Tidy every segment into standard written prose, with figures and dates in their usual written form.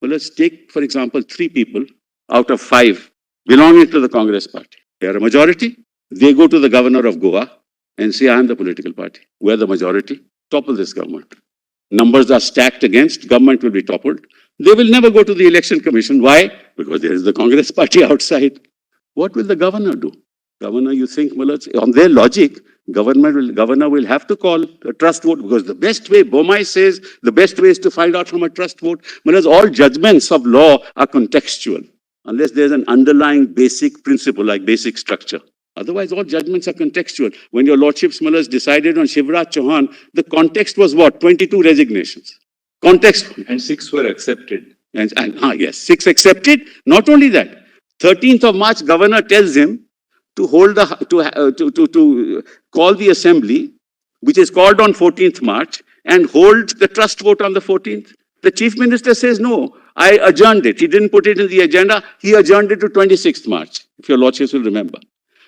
Well, let's take, for example, 3 people out of 5 belonging to the Congress party. They are a majority. They go to the governor of Goa and say, I am the political party. We're the majority. Topple this government. Numbers are stacked against, government will be toppled. They will never go to the election commission. Why? Because there is the Congress party outside. What will the governor do? Governor, you think, well, on their logic, governor will have to call a trust vote, because the best way, Bomai says, the best way is to find out from a trust vote. Well, all judgments of law are contextual, unless there's an underlying basic principle, like basic structure. Otherwise, all judgments are contextual. When your lordships, Mullahs, decided on Shivraj Chauhan, the context was what? 22 resignations. Context. And 6 were accepted. Yes, 6 accepted. Not only that, 13th of March, governor tells him to hold to call the assembly, which is called on 14th March, and hold the trust vote on the 14th. The chief minister says, no, I adjourned it. He didn't put it in the agenda. He adjourned it to 26th March, if your lordships will remember.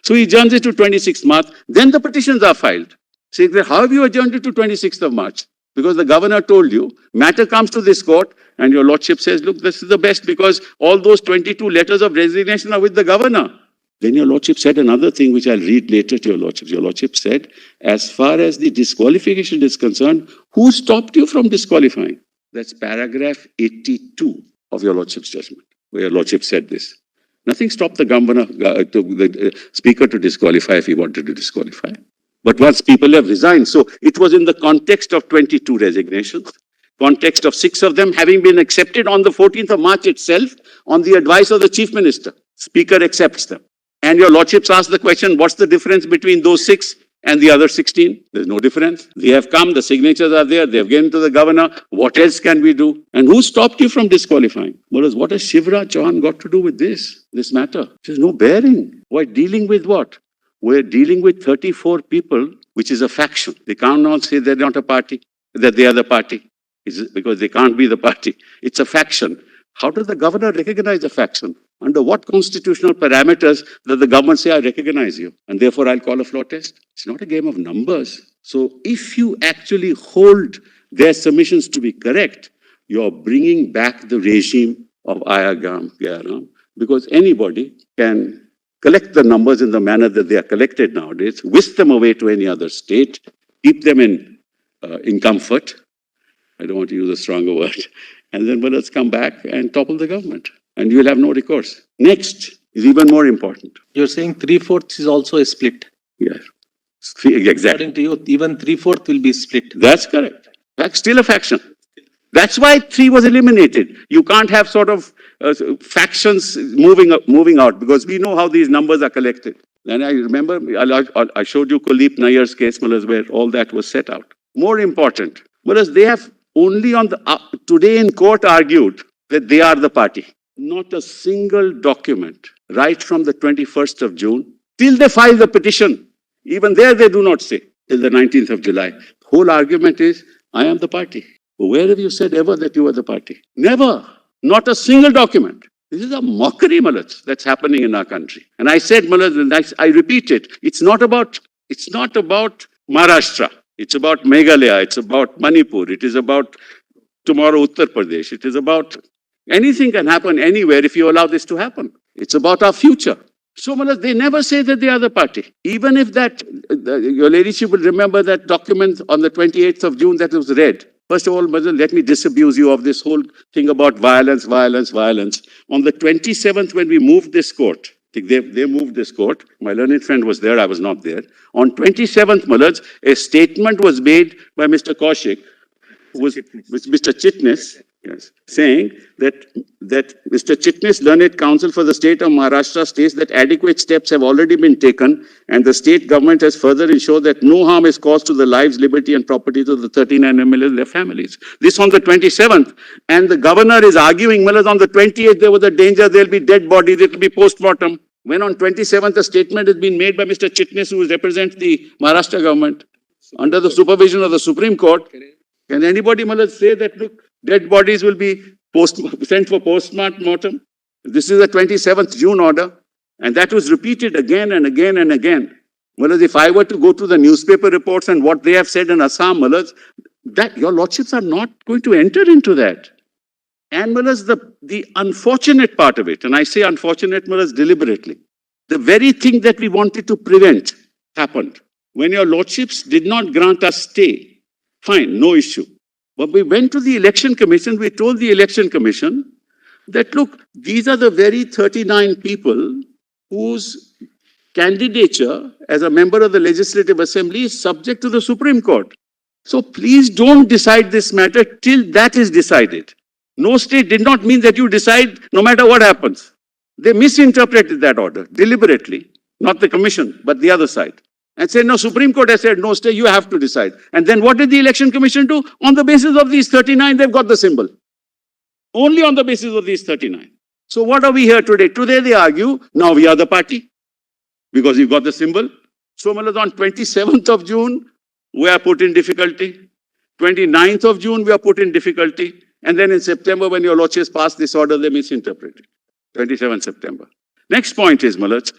So he adjourns it to 26th March. Then the petitions are filed. Say, how have you adjourned it to 26th of March? Because the governor told you, matter comes to this court, and your lordship says, look, this is the best, because all those 22 letters of resignation are with the governor. Then your lordship said another thing, which I'll read later to your lordship. Your lordship said, as far as the disqualification is concerned, who stopped you from disqualifying? That's paragraph 82 of your lordship's judgment, where your lordship said this. Nothing stopped the governor, the speaker to disqualify if he wanted to disqualify. But once people have resigned, so it was in the context of 22 resignations, context of 6 of them having been accepted on the 14th of March itself on the advice of the chief minister. Speaker accepts them. And your lordships ask the question, what's the difference between those 6 and the other 16? There's no difference. They have come, the signatures are there, they've given to the governor. What else can we do? And who stopped you from disqualifying? Well, what has Shivraj Chauhan got to do with this matter? There's no bearing. We're dealing with what? We're dealing with 34 people, which is a faction. They can't now say they're not a party, that they are the party. Because they can't be the party. It's a faction. How does the governor recognize a faction? Under what constitutional parameters does the government say, I recognize you, and therefore I'll call a floor test? It's not a game of numbers. So if you actually hold their submissions to be correct, you're bringing back the regime of Ayagam, Gyaram, because anybody can collect the numbers in the manner that they are collected nowadays, whisk them away to any other state, keep them in comfort. I don't want to use a stronger word. And then, well, let's come back and topple the government. And you will have no recourse. Next is even more important. You're saying 3/4 is also a split. Yes. Exactly. According to you, even 3/4 will be split. That's correct. That's still a faction. That's why 3 was eliminated. You can't have sort of factions moving out, because we know how these numbers are collected. And I remember, I showed you Kuleep Nayyar's case, where all that was set out. More important, whereas they have only on the today in court argued that they are the party. Not a single document, right from the 21st of June, till they file the petition. Even there they do not say, till the 19th of July. The whole argument is, I am the party. Where have you said ever that you are the party? Never. Not a single document. This is a mockery, Mullahs, that's happening in our country. And I said, Mullahs, and I repeat it, it's not about Maharashtra. It's about Meghalaya. It's about Manipur. It is about tomorrow Uttar Pradesh. It is about anything can happen anywhere if you allow this to happen. It's about our future. So, Mullahs, they never say that they are the party. Even if that, your ladyship will remember that document on the 28th of June that was read. First of all, Mullahs, let me disabuse you of this whole thing about violence. On the 27th, when we moved this court, they moved this court. My learned friend was there, I was not there. On 27th, Mullahs, a statement was made by Mr. Kaushik, who was Mr. Chitnis, yes, saying that Mr. Chitnis, learned counsel for the state of Maharashtra, states that adequate steps have already been taken and the state government has further ensured that no harm is caused to the lives, liberty and property of the 39 MLAs and their families. This on the 27th. And the governor is arguing, Mullahs, on the 28th there was a danger, there will be dead bodies, it will be post-mortem. When on 27th a statement has been made by Mr. Chitnis, who represents the Maharashtra government, under the supervision of the Supreme Court, can anybody, Mullahs, say that, look, dead bodies will be sent for post-mortem? This is the 27th June order, and that was repeated again and again and again. Mullahs, if I were to go to the newspaper reports and what they have said in Assam, Mullahs, that your lordships are not going to enter into that. And Mullahs, the unfortunate part of it, and I say unfortunate, Mullahs, deliberately, the very thing that we wanted to prevent happened. When your lordships did not grant us stay, fine, no issue. But we went to the election commission, we told the election commission that, look, these are the very 39 people whose candidature as a member of the Legislative Assembly is subject to the Supreme Court. So please don't decide this matter till that is decided. No stay did not mean that you decide no matter what happens. They misinterpreted that order deliberately, not the commission, but the other side. And said, no, Supreme Court has said no stay, you have to decide. And then what did the election commission do? On the basis of these 39, they've got the symbol. Only on the basis of these 39. So what are we here today? Today they argue, now we are the party because you got the symbol. So on 27th of June, we are put in difficulty. 29th of June, we are put in difficulty. And then in September, when your lordships passed this order, they misinterpreted. 27th September. Next point is, Mullahs,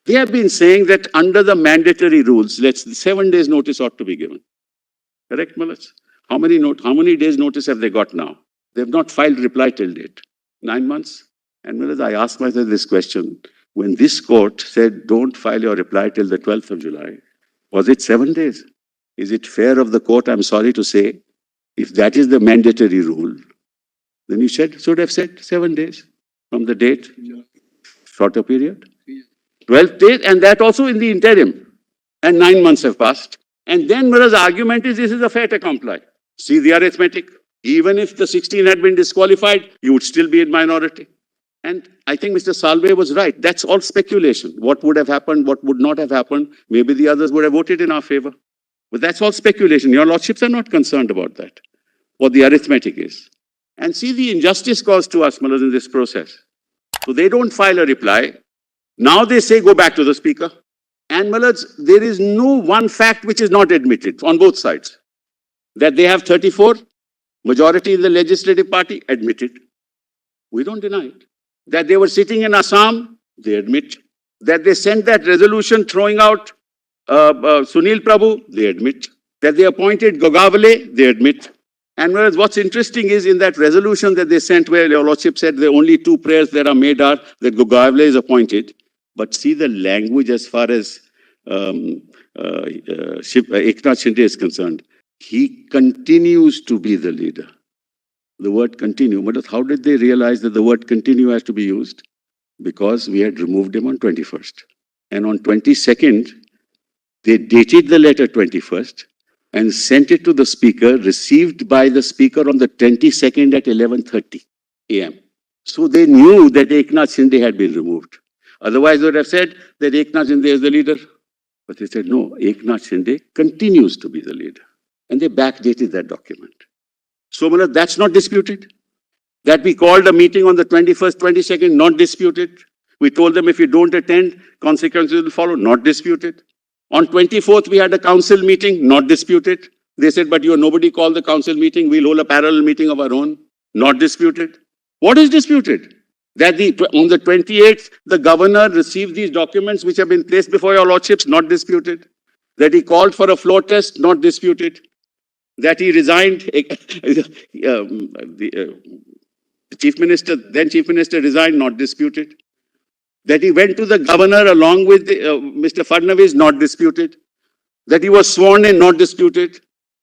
they have been saying that under the mandatory rules, 7 days notice ought to be given. Correct, Mullahs? How many days notice have they got now? They have not filed reply till date. 9 months? And Mullahs, I asked myself this question. When this court said, don't file your reply till the 12th of July, was it 7 days? Is it fair of the court, I'm sorry to say, if that is the mandatory rule, then you should have said 7 days from the date, shorter period. 12 days, and that also in the interim. And 9 months have passed. And then Mullah's argument is this is a fait accompli. See the arithmetic. Even if the 16 had been disqualified, you would still be in minority. And I think Mr. Salve was right. That's all speculation. What would have happened, what would not have happened. Maybe the others would have voted in our favor. But that's all speculation. Your lordships are not concerned about that. What the arithmetic is. And see the injustice caused to us, Mullahs, in this process. So they don't file a reply. Now they say go back to the speaker. And Mullahs, there is no one fact which is not admitted on both sides. That they have 34, majority in the legislative party, admitted. We don't deny it. That they were sitting in Assam, they admit. That they sent that resolution throwing out Sunil Prabhu, they admit. That they appointed Gogavale, they admit. And whereas what's interesting is in that resolution that they sent where your lordship said the only 2 prayers that are made are that Gogavale is appointed. But see the language as far as Eknath Shinde is concerned. He continues to be the leader. The word continue. But how did they realize that the word continue has to be used? Because we had removed him on 21st. And on 22nd, they dated the letter 21st and sent it to the speaker, received by the speaker on the 22nd at 11:30 a.m. So they knew that Eknath Shinde had been removed. Otherwise, they would have said that Eknath Shinde is the leader. But they said, no, Eknath Shinde continues to be the leader. And they backdated that document. So, Mullah, that's not disputed. That we called a meeting on the 21st, 22nd, not disputed. We told them if you don't attend, consequences will follow, not disputed. On 24th, we had a council meeting, not disputed. They said, but nobody called the council meeting. We'll hold a parallel meeting of our own, not disputed. What is disputed? That on the 28th, the governor received these documents which have been placed before your lordships, not disputed. That he called for a floor test, not disputed. That he resigned, Chief Minister, then Chief Minister resigned, not disputed. That he went to the governor along with Mr. Fadnavis, not disputed. That he was sworn in, not disputed.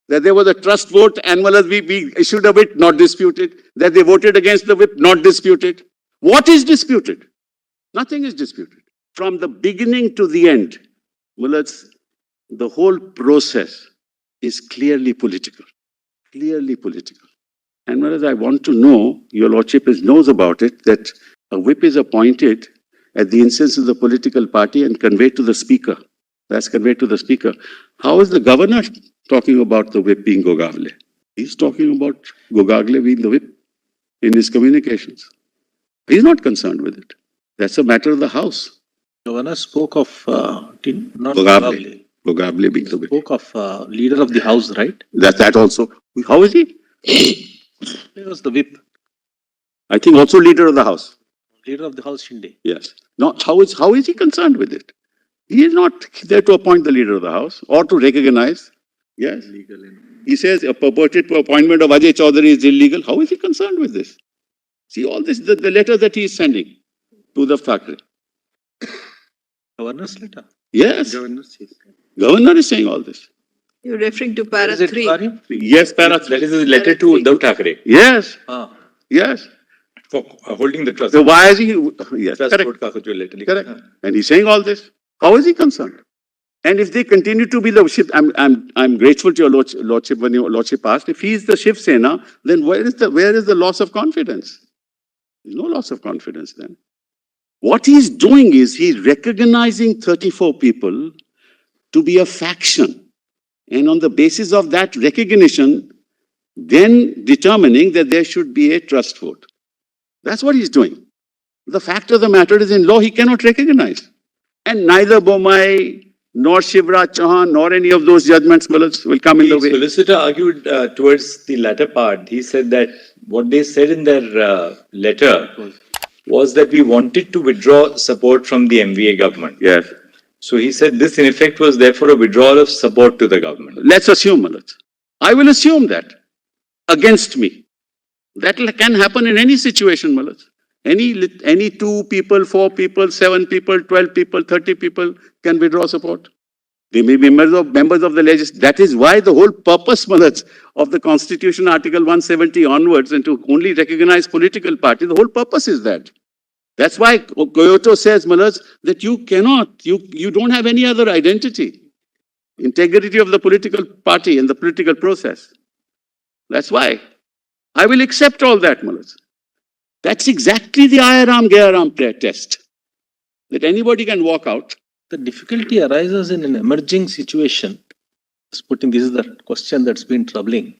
That there was a trust vote, and we issued a whip, not disputed. That they voted against the whip, not disputed. What is disputed? Nothing is disputed. From the beginning to the end, Mullahs, the whole process is clearly political. Clearly political. And Mullahs, I want to know, your lordship knows about it, that a whip is appointed at the instance of the political party and conveyed to the speaker. That's conveyed to the speaker. How is the governor talking about the whip being Gogavale? He's talking about Gogavale being the whip in his communications. He's not concerned with it. That's a matter of the House. Governor spoke of not Gogavale. Gogavale being the whip. Spoke of leader of the House, right? That also. How is he? He was the whip. I think also leader of the House. Leader of the House, Shinde. Yes. Now, how is he concerned with it? He is not there to appoint the leader of the House or to recognize. Yes. He says a purported appointment of Ajay Chaudhary is illegal. How is he concerned with this? See all this, the letter that he is sending to the Thackeray. Governor's letter. Yes, Governor says. governor is saying all this. You're referring to para Is it 3. Karya? Yes, para. That is his letter to Uddhav Thackeray Yes, Ah. yes. for holding the trust. So why is he? Yes, Trust correct. vote का जो letter लिखा Correct. था. And he's saying all this. How is he concerned? And if they continue to be the Shiv, I'm grateful to your lordship when your lordship asked. If he is the Shiv Sena, then where is the loss of confidence? There's no loss of confidence then. What he's doing is he's recognizing 34 people to be a faction. And on the basis of that recognition, then determining that there should be a trust vote. That's what he's doing. The fact of the matter is in law, he cannot recognize. And neither Bomai, nor Shivraj Chauhan, nor any of those judgments will come in the The way. solicitor argued towards the latter part. He said that what they said in their letter was that we wanted to withdraw support from the MVA government. Yes. So he said this in effect was therefore a withdrawal of support to the government. Let's assume, Malat. I will assume that against me. That can happen in any situation, Malat. Any 2 people, 4 people, 7 people, 12 people, 30 people can withdraw support. They may be members of the legislature. That is why the whole purpose, Malat, of the Constitution, Article 170 onwards, and to only recognize political parties, the whole purpose is that. That's why Kyoto says, Malat, that you cannot, you don't have any other identity. Integrity of the political party and the political process. That's why. I will accept all that, Malat. That's exactly the Ayaram Gayaram test. That anybody can walk out. The difficulty arises in an emerging situation. This is the question that's been troubling.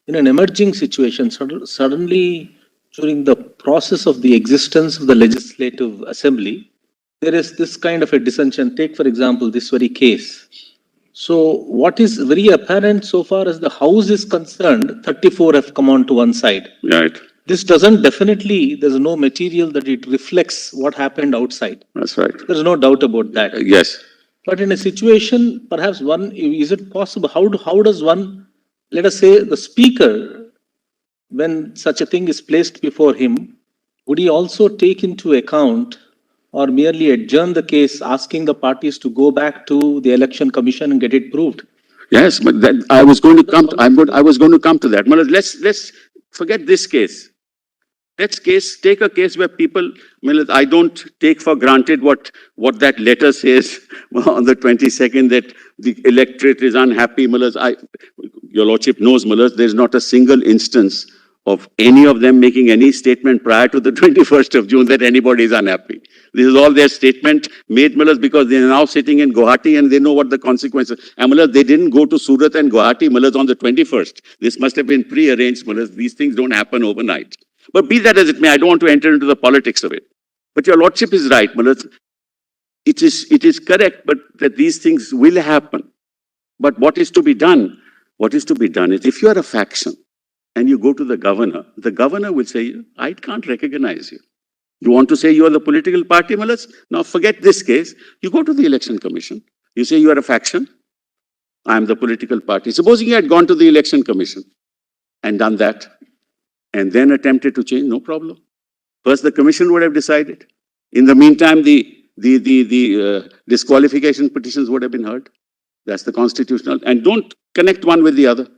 In an emerging situation, suddenly during the process of the existence of the Legislative Assembly, there is this kind of a dissension. Take, for example, this very case. So what is very apparent so far as the House is concerned, 34 have come on to one side. Right. This doesn't definitely, there's no material that it reflects what happened outside. That's right. There's no doubt about that. Yes. But in a situation, perhaps is it possible, how does one, let us say the speaker, when such a thing is placed before him, would he also take into account or merely adjourn the case, asking the parties to go back to the election commission and get it proved? Yes, but I was going to come to, I was going to come to that. Malat, let's forget this case. Let's take a case where people, I don't take for granted what that letter says on the 22nd, that the electorate is unhappy. Your lordship knows, there's not a single instance of any of them making any statement prior to the 21st of June that anybody is unhappy. This is all their statement made, because they are now sitting in Guwahati and they know what the consequences. And they didn't go to Surat and Guwahati, on the 21st. This must have been pre-arranged, These things don't happen overnight. But be that as it may, I don't want to enter into the politics of it. But your lordship is right, it is correct, but that these things will happen. But what is to be done? What is to be done is if you are a faction and you go to the governor will say, I can't recognize you. You want to say you are the political party, Now forget this case. You go to the election commission. You say you are a faction. I am the political party. Supposing you had gone to the election commission and done that, and then attempted to change, no problem. First, the commission would have decided. In the meantime, the disqualification petitions would have been heard. That's the constitutional. And don't connect one with the other.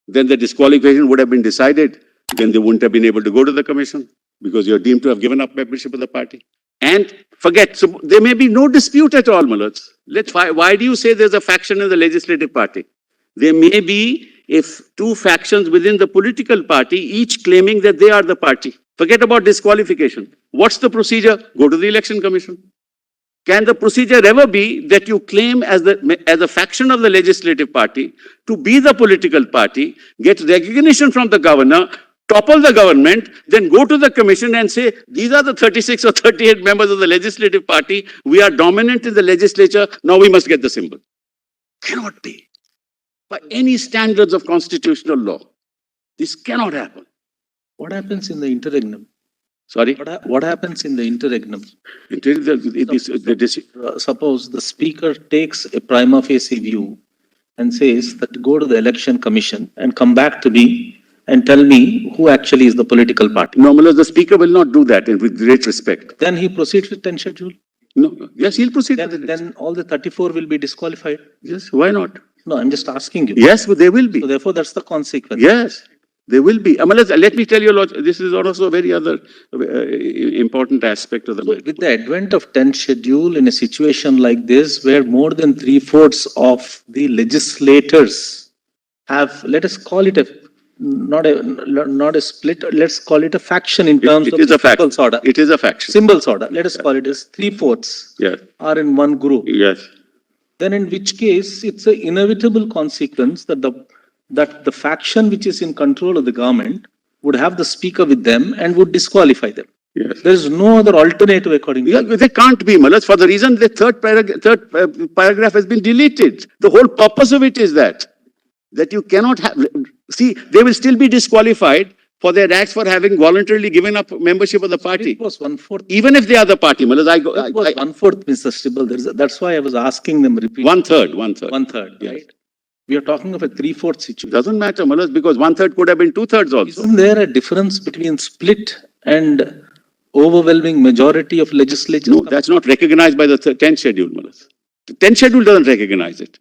Then the disqualification would have been decided. Then they wouldn't have been able to go to the commission because you're deemed to have given up membership of the party. And forget, so there may be no dispute at all, Why do you say there's a faction in the legislative party? There may be if 2 factions within the political party, each claiming that they are the party. Forget about disqualification. What's the procedure? Go to the election commission. Can the procedure ever be that you claim as a faction of the legislative party to be the political party, get recognition from the governor, topple the government, then go to the commission and say, these are the 36 or 38 members of the legislative party. We are dominant in the legislature. Now we must get the symbol. Cannot be. By any standards of constitutional law. This cannot happen. What happens in the interregnum? Sorry? What happens in the interregnum? Suppose Suppose the speaker takes a prima facie view and says that go to the election commission and come back to me and tell me who actually is the political party. No, Malas, the speaker will not do that, and with great respect. Then he proceeds with 10 schedule. No, yes, he'll proceed with it. Then all the 34 will be disqualified. Yes, why not? No, I'm just asking you. Yes, but they will be. So therefore, that's the consequence. Yes, they will be. Malas, let me tell you, Lord, this is also a very other important aspect of the So matter. with the advent of 10 schedule in a situation like this, where more than 3/4 of the legislators have, let us call it not a split, let's call it a faction in terms It of is a fact. symbols order. It is a faction. Symbols order, let us call it as 3/4 Yes, are in one group. yes. Then in which case, it's an inevitable consequence that the faction which is in control of the government would have the speaker with them and would disqualify them. Yes. There is no other alternative according to Yeah, they can't be, Malas, for the reason the third paragraph has been deleted. The whole purpose of it is that you cannot have, see, they will still be disqualified for their acts for having voluntarily given up membership of the party. It was 1/4. Even if they are the party, Malas, It was 1/4, Mr. Sibal. That's why I was asking them repeatedly. one third. 1/3, Yes. right? We are talking of a 3/4 situation. Doesn't matter, Malas, because 1/3 could have been 2/3 also. Isn't there a difference between split and overwhelming majority of legislatures? No, that's not recognized by the 10th schedule, Malas. The 10th schedule doesn't recognize it.